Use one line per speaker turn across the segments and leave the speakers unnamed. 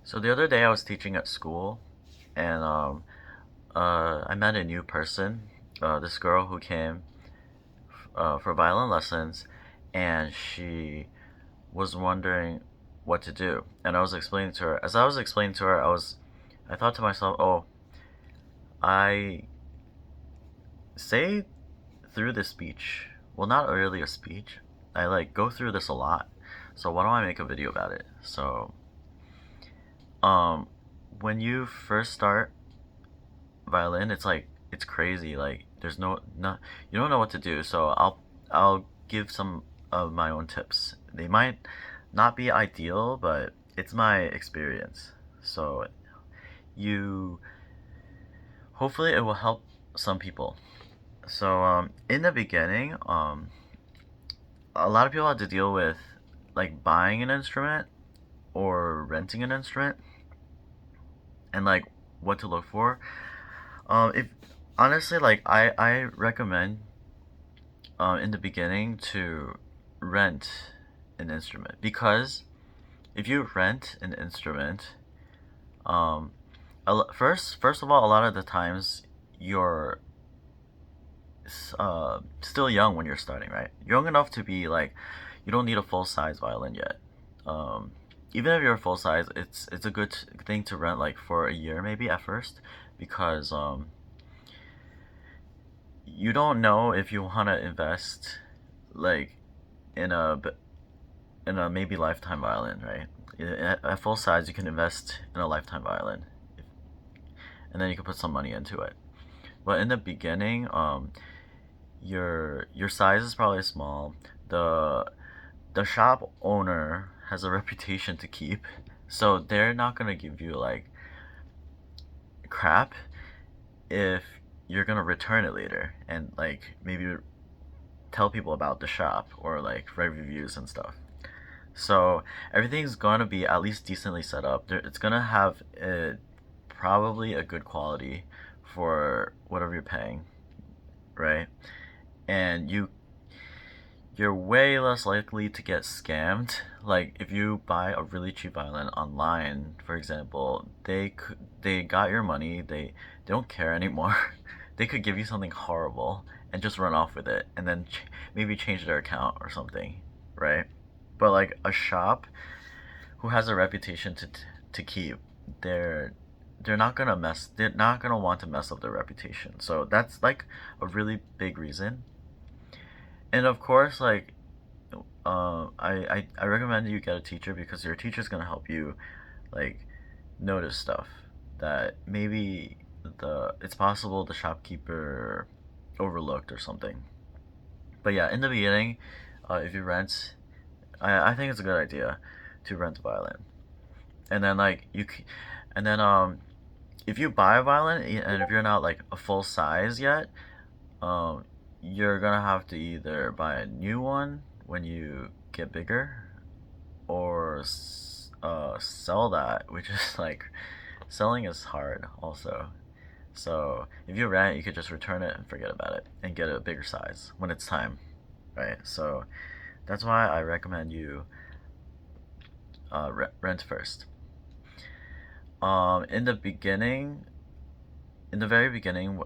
So the other day I was teaching at school, and I met a new person, this girl who came for violin lessons, and she was wondering what to do. And I was explaining to her. As I was explaining to her, I thought to myself, oh, I say through this speech. Well, not really a speech. I like go through this a lot. So why don't I make a video about it? So, um, when you first start violin, it's crazy. Like there's no you don't know what to do. So I'll give some of my own tips. They might not be ideal, but it's my experience. So you hopefully it will help some people. So in the beginning, a lot of people have to deal with like buying an instrument or renting an instrument and like what to look for. If honestly, like I recommend in the beginning to rent an instrument because if you rent an instrument, um, first of all, a lot of the times you're still young when you're starting, right? Young enough to be like, you don't need a full size violin yet. Um, Even if you're full size, it's a good thing to rent like for a year maybe at first because you don't know if you want to invest like in a maybe lifetime violin, right? At full size, you can invest in a lifetime violin, and then you can put some money into it. But in the beginning, your size is probably small. The the shop owner has a reputation to keep, so they're not gonna give you like crap if you're gonna return it later and like maybe tell people about the shop or like write reviews and stuff. So everything's gonna be at least decently set up. It's gonna have probably a good quality for whatever you're paying, right? And you're way less likely to get scammed. Like if you buy a really cheap violin online, for example, they got your money. They don't care anymore. They could give you something horrible and just run off with it, and then maybe change their account or something, right? But like a shop who has a reputation to keep, they're they're not gonna want to mess up their reputation. So that's like a really big reason. And of course, like I recommend you get a teacher because your teacher's gonna help you like notice stuff that maybe the it's possible the shopkeeper overlooked or something. But yeah, in the beginning, if you rent, I think it's a good idea to rent a violin. And then and then if you buy a violin and if you're not like a full size yet, um, you're gonna have to either buy a new one when you get bigger, or sell that, which is like selling is hard also. So if you rent, you could just return it and forget about it and get a bigger size when it's time, right? So that's why I recommend you rent first. In the beginning, in the very beginning,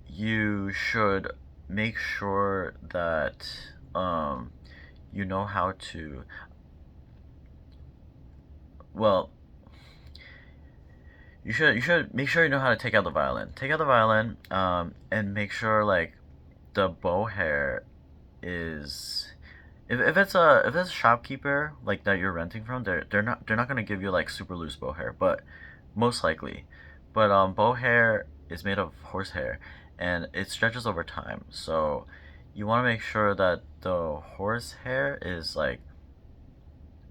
you should make sure that um, you know how to. Well, you should make sure you know how to take out the violin. Take out the violin, and make sure like the bow hair is. If it's a shopkeeper like that you're renting from, they're not gonna give you like super loose bow hair, but most likely. But bow hair is made of horsehair, and it stretches over time. So you want to make sure that the horsehair is like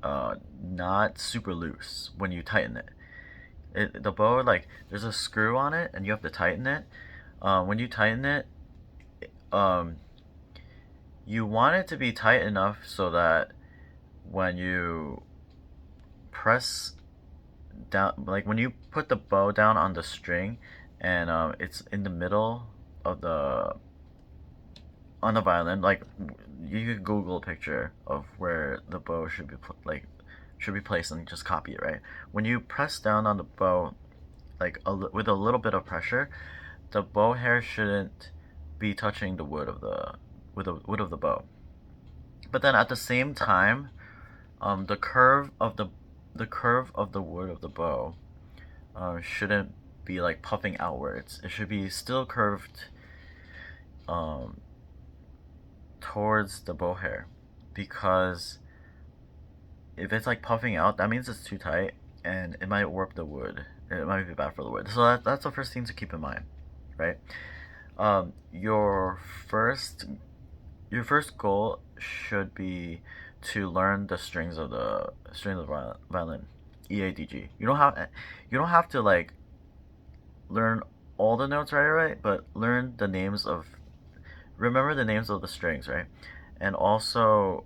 not super loose when you tighten it. The bow like there's a screw on it, and you have to tighten it. When you tighten it, um, you want it to be tight enough so that when you press down, like when you put the bow down on the string, and it's in the middle of on the violin, like you could Google a picture of where the bow should be should be placed and just copy it, right? When you press down on the bow, like with a little bit of pressure, the bow hair shouldn't be touching the wood of the wood of the bow. But then at the same time, the curve of the wood of the bow shouldn't be like puffing outwards. It should be still curved um, towards the bow hair, because if it's like puffing out, that means it's too tight and it might warp the wood. It might be bad for the wood. So that's the first thing to keep in mind, right? Um, your first your first goal should be to learn the strings of the violin, E A D G. You don't have to like learn all the notes right away, but learn the names of remember the names of the strings, right? And also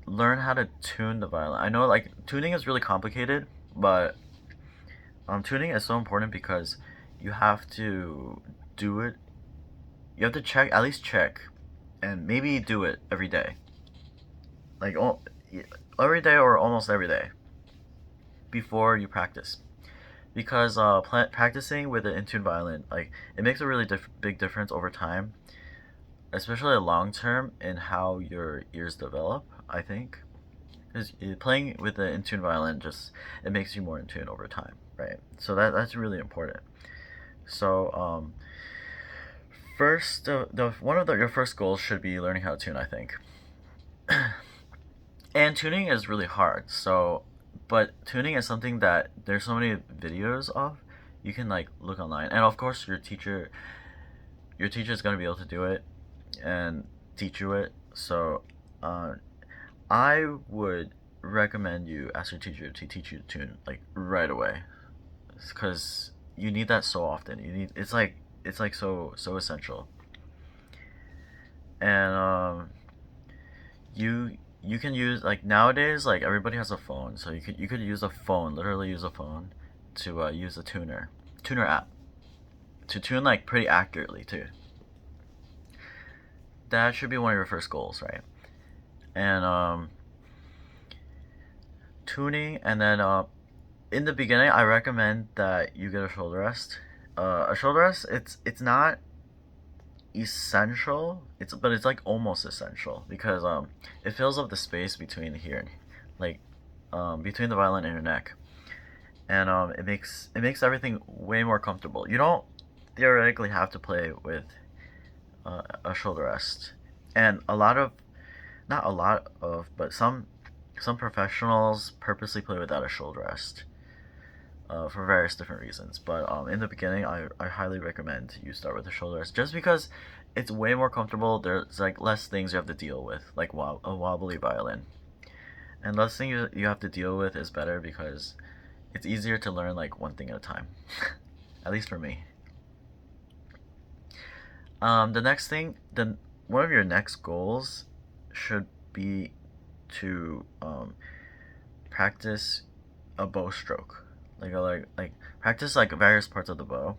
learn how to tune the violin. I know like tuning is really complicated, but tuning is so important because you have to do it. You have to check, at least check, and maybe do it every day, like every day or almost every day before you practice. Because practicing with an in tune violin, like it makes a really big difference over time, especially long term in how your ears develop. I think because playing with the in tune violin just it makes you more in tune over time, right? So that's really important. So first, the one of your first goals should be learning how to tune, I think. And tuning is really hard. So, but tuning is something that there's so many videos of. You can like look online, and of course your teacher is gonna be able to do it and teach you it. So, I would recommend you ask your teacher to teach you to tune like right away, because you need that so often. You need it's like so essential. And you can use like nowadays like everybody has a phone, so you could use a phone, literally use a phone to use a tuner app to tune like pretty accurately too. That should be one of your first goals, right? And tuning, and then in the beginning, I recommend that you get a shoulder rest. A shoulder rest, it's not essential. It's like almost essential because it fills up the space between here and like between the violin and your neck, and it makes everything way more comfortable. You don't theoretically have to play with a shoulder rest, and a lot of not a lot of but some professionals purposely play without a shoulder rest for various different reasons. But in the beginning, I highly recommend you start with the shoulder rest just because it's way more comfortable. There's like less things you have to deal with, like a wobbly violin. And less things you have to deal with is better because it's easier to learn like one thing at a time. At least for me. The next thing, then one of your next goals should be to practice a bow stroke, like practice like various parts of the bow.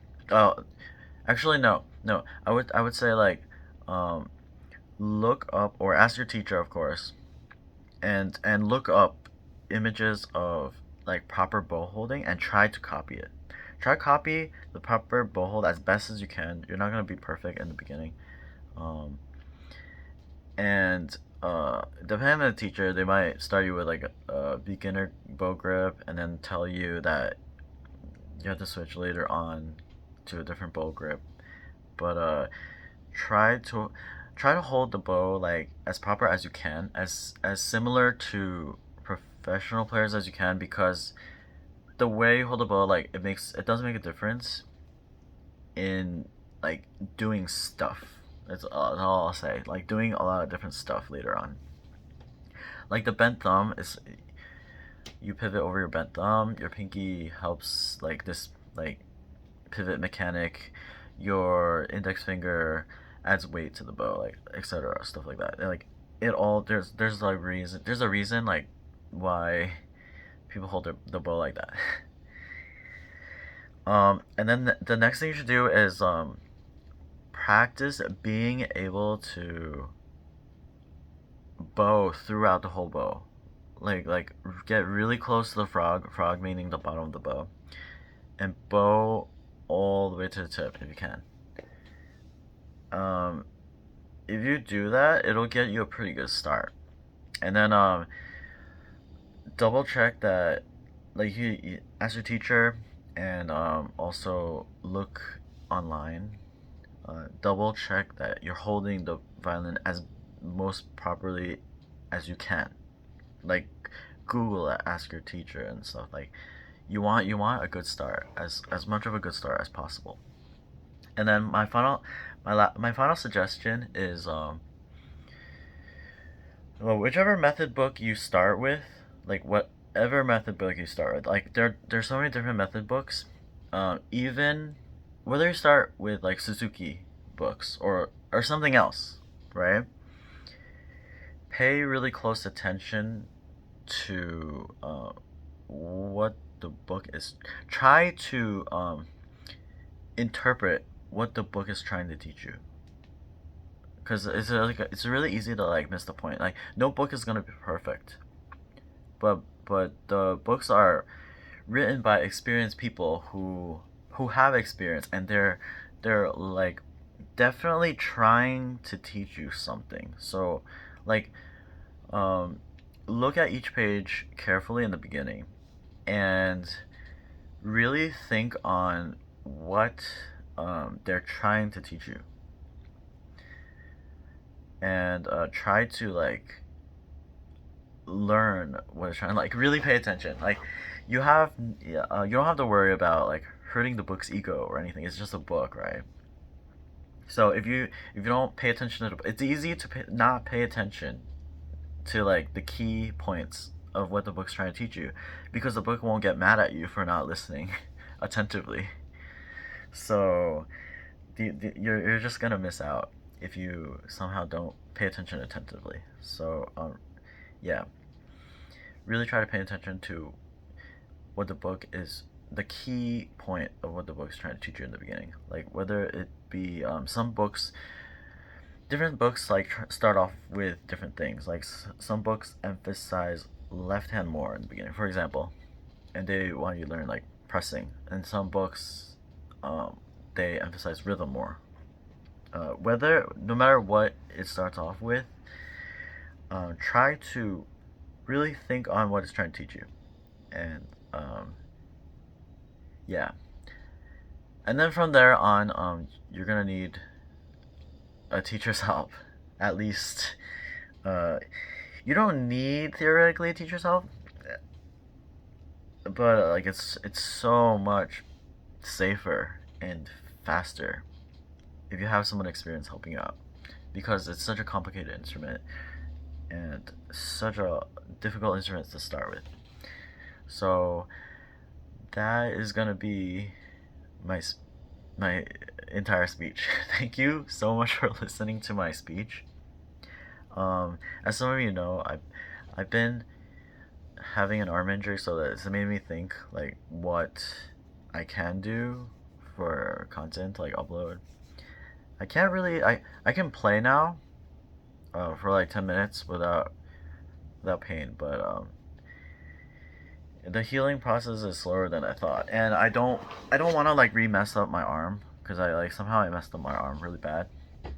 Actually no. I would say like um, look up or ask your teacher, of course, and look up images of like proper bow holding and try to copy it. Try to copy the proper bow hold as best as you can. You're not gonna be perfect in the beginning, um, and depending on the teacher, they might start you with like a beginner bow grip and then tell you that you have to switch later on to a different bow grip. But try to try to hold the bow like as proper as you can, as similar to professional players as you can, because the way you hold the bow, like it does make a difference in like doing stuff. That's all I'll say. Like doing a lot of different stuff later on. Like the bent thumb is you pivot over your bent thumb. Your pinky helps like this like pivot mechanic. Your index finger adds weight to the bow, like etc. Stuff like that. And, like it all there's a reason like why people hold the bow like that. And then the next thing you should do is practice being able to bow throughout the whole bow. Like get really close to the frog meaning the bottom of the bow, and bow all the way to the tip if you can. If you do that, it'll get you a pretty good start. And then double check that, like you ask your teacher, and also look online. Double check that you're holding the violin as most properly as you can. Like Google it, ask your teacher and stuff. Like you want a good start, as much of a good start as possible. And then my final suggestion is well, whichever method book you start with, like whatever method book you start with, like there's so many different method books. Even whether you start with like Suzuki books or something else, right? Pay really close attention to what the book is. Try to interpret what the book is trying to teach you, because it's really easy to like miss the point. Like no book is gonna be perfect, but the books are written by experienced people who have experience, and they're like definitely trying to teach you something. So like look at each page carefully in the beginning, and really think on what they're trying to teach you, and try to like learn what it's trying, like really pay attention. Like you have you don't have to worry about like hurting the book's ego or anything. It's just a book, right? So if you don't pay attention to it's easy to not pay attention to like the key points of what the book's trying to teach you, because the book won't get mad at you for not listening attentively. So you're just gonna miss out if you somehow don't pay attention attentively. So yeah, really try to pay attention to what the book is, the key point of what the book's trying to teach you in the beginning. Like whether it be some books, different books like start off with different things. Like some books emphasize left hand more in the beginning, for example, and they want you to learn like pressing. And some books they emphasize rhythm more. Whether no matter what it starts off with, try to really think on what it's trying to teach you, and yeah. And then from there on, you're gonna need a teacher's help, at least. You don't need theoretically a teacher's help, but like it's so much safer and faster if you have someone experienced helping you out, because it's such a complicated instrument and such a difficult instrument to start with. So that is gonna be my entire speech. Thank you so much for listening to my speech. As some of you know, I've been having an arm injury, so that it's made me think like what I can do for content, like upload. I can't really I can play now for like 10 minutes without pain, but the healing process is slower than I thought, and I don't want to like re-mess up my arm, because I like somehow I messed up my arm really bad,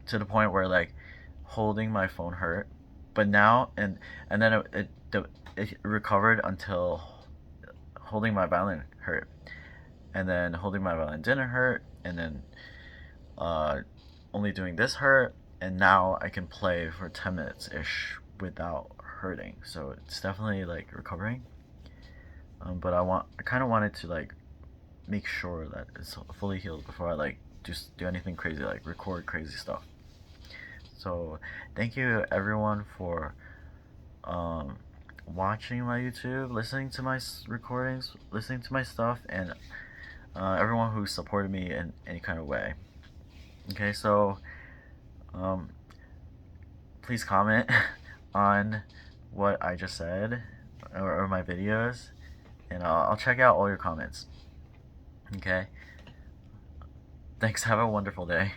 to the point where like holding my phone hurt, but now and then it recovered until holding my violin hurt, and then holding my violin didn't hurt, and then only doing this hurt, and now I can play for 10 minutes ish without hurting. So it's definitely like recovering. But I kind of wanted to like make sure that it's fully healed before I like just do anything crazy, like record crazy stuff. So thank you everyone for watching my YouTube, listening to my recordings, listening to my stuff, and everyone who supported me in any kind of way. Okay, so please comment on what I just said, or my videos, and I'll check out all your comments. Okay, thanks, have a wonderful day.